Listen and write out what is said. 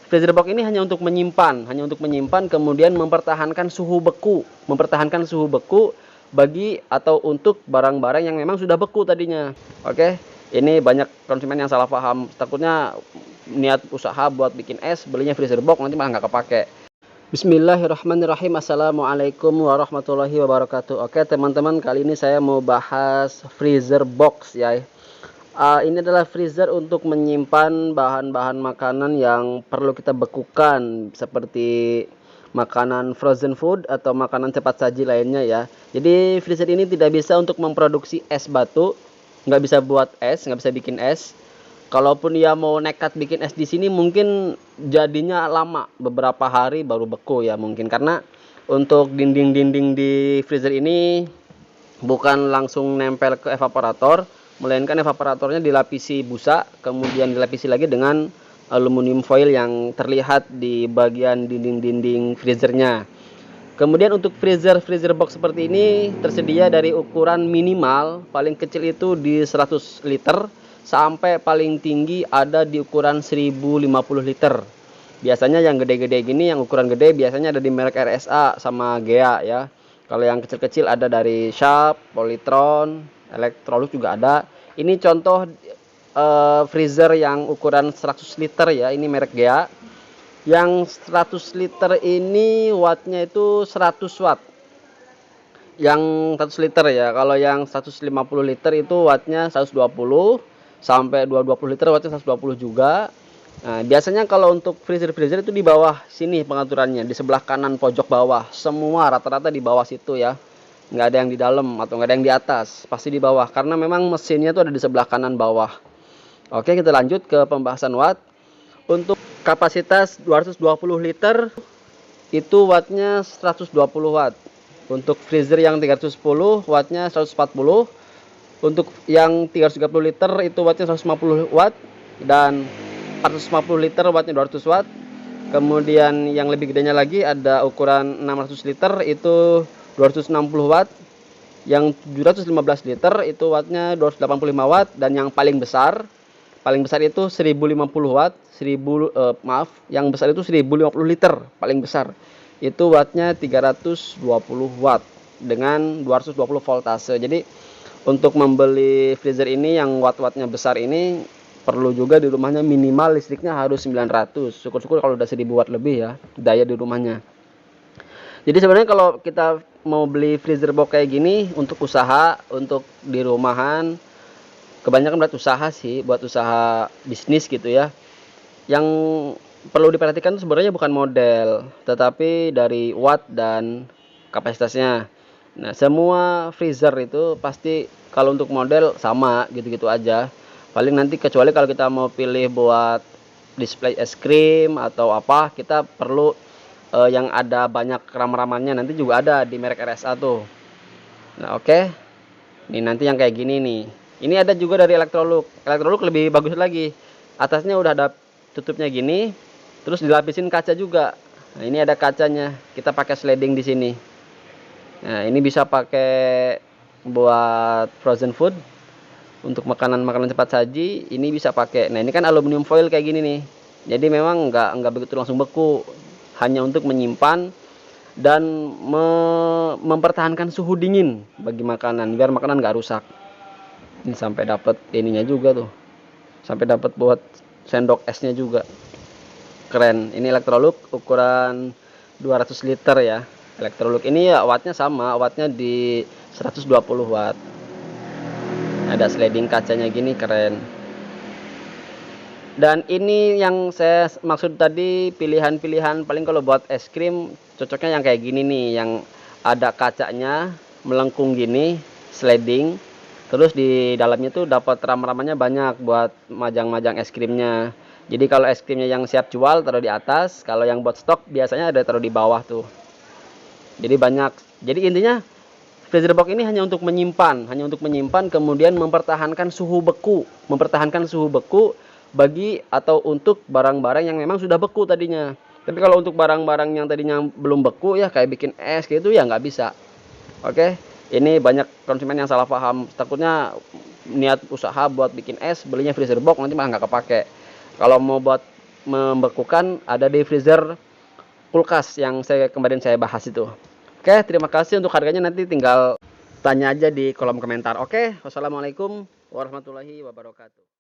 Freezer box ini hanya untuk menyimpan, kemudian mempertahankan suhu beku, bagi atau untuk barang-barang yang memang sudah beku tadinya. Oke, ini banyak konsumen yang salah paham, takutnya niat usaha buat bikin es, belinya freezer box, nanti malah nggak kepake. Bismillahirrahmanirrahim. Assalamualaikum warahmatullahi wabarakatuh. Oke teman-teman, kali ini saya mau bahas freezer box ya. Ini adalah freezer untuk menyimpan bahan-bahan makanan yang perlu kita bekukan, seperti makanan frozen food atau makanan cepat saji lainnya ya. Jadi freezer ini tidak bisa untuk memproduksi es batu, nggak bisa buat es, nggak bisa bikin es. Kalaupun ya mau nekat bikin es di sini, mungkin jadinya lama, beberapa hari baru beku ya mungkin, karena untuk dinding-dinding di freezer ini bukan langsung nempel ke evaporator, melainkan evaporatornya dilapisi busa, kemudian dilapisi lagi dengan aluminium foil yang terlihat di bagian dinding-dinding freezernya. Kemudian untuk freezer box seperti ini tersedia dari ukuran minimal, paling kecil itu di 100 liter, sampai paling tinggi ada di ukuran 1050 liter. Biasanya yang gede-gede gini, yang ukuran gede biasanya ada di merek RSA sama Gea ya. Kalau yang kecil-kecil ada dari Sharp, Polytron, Electrolux juga ada. Ini contoh freezer yang ukuran 100 liter ya, ini merek Gea. Yang 100 liter ini wattnya itu 100 watt. Yang 100 liter ya. Kalau yang 150 liter itu wattnya 120, sampai 220 liter wattnya 120 juga. Nah, biasanya kalau untuk freezer itu di bawah sini pengaturannya, di sebelah kanan pojok bawah. Semua rata-rata di bawah situ ya. Nggak ada yang di dalam atau nggak ada yang di atas, pasti di bawah, karena memang mesinnya tuh ada di sebelah kanan bawah. Oke, kita lanjut ke pembahasan watt. Untuk kapasitas 220 liter itu wattnya 120 watt. Untuk freezer yang 310 wattnya 140. Untuk yang 330 liter itu wattnya 150 watt, dan 450 liter wattnya 200 watt. Kemudian yang lebih gedenya lagi ada ukuran 600 liter itu 260 watt. Yang 715 liter itu wattnya 285 watt, dan yang paling besar itu 1050 watt. Yang besar itu 1050 liter, paling besar itu wattnya 320 watt dengan 220 voltase. Jadi untuk membeli freezer ini yang watt-wattnya besar ini, perlu juga di rumahnya minimal listriknya harus 900. Syukur-syukur kalau udah 1000 watt lebih ya daya di rumahnya. Jadi sebenarnya kalau kita mau beli freezer box kayak gini untuk usaha, untuk di rumahan, kebanyakan buat usaha sih, buat usaha bisnis gitu ya. Yang perlu diperhatikan sebenarnya bukan model, tetapi dari watt dan kapasitasnya. Nah, semua freezer itu pasti kalau untuk model sama gitu-gitu aja. Paling nanti kecuali kalau kita mau pilih buat display es krim atau apa, kita perlu yang ada banyak ram-ramannya, nanti juga ada di merek RSA tuh. Nah, oke. Nih nanti yang kayak gini nih. Ini ada juga dari Electrolux. Electrolux lebih bagus lagi. Atasnya udah ada tutupnya gini, terus dilapisin kaca juga. Nah, ini ada kacanya. Kita pakai sliding di sini. Nah, ini bisa pakai buat frozen food. Untuk makanan-makanan cepat saji ini bisa pakai. Nah, ini kan aluminium foil kayak gini nih. Jadi memang nggak begitu langsung beku. Hanya untuk menyimpan dan mempertahankan suhu dingin bagi makanan, biar makanan nggak rusak. Ini sampai dapat ininya juga tuh. Sampai dapat buat sendok esnya juga. Keren. Ini Electrolux ukuran 200 liter ya. Electrolux ini ya wattnya sama, wattnya di 120 watt. Ada sliding kacanya gini, keren. Dan ini yang saya maksud tadi, pilihan-pilihan paling kalau buat es krim cocoknya yang kayak gini nih, yang ada kacanya melengkung gini, sliding. Terus di dalamnya tuh dapat ram-ramannya banyak buat majang-majang es krimnya. Jadi kalau es krimnya yang siap jual taruh di atas, kalau yang buat stok biasanya ada taruh di bawah tuh. Jadi banyak. Jadi intinya freezer box ini hanya untuk menyimpan, kemudian mempertahankan suhu beku, bagi atau untuk barang-barang yang memang sudah beku tadinya. Tapi kalau untuk barang-barang yang tadinya belum beku ya, kayak bikin es gitu ya nggak bisa. Oke, ini banyak konsumen yang salah paham, takutnya niat usaha buat bikin es, belinya freezer box, nanti malah nggak kepake. Kalau mau buat membekukan ada di freezer kulkas yang kemarin saya bahas itu. Oke, terima kasih. Untuk harganya nanti tinggal tanya aja di kolom komentar. Oke, wassalamualaikum warahmatullahi wabarakatuh.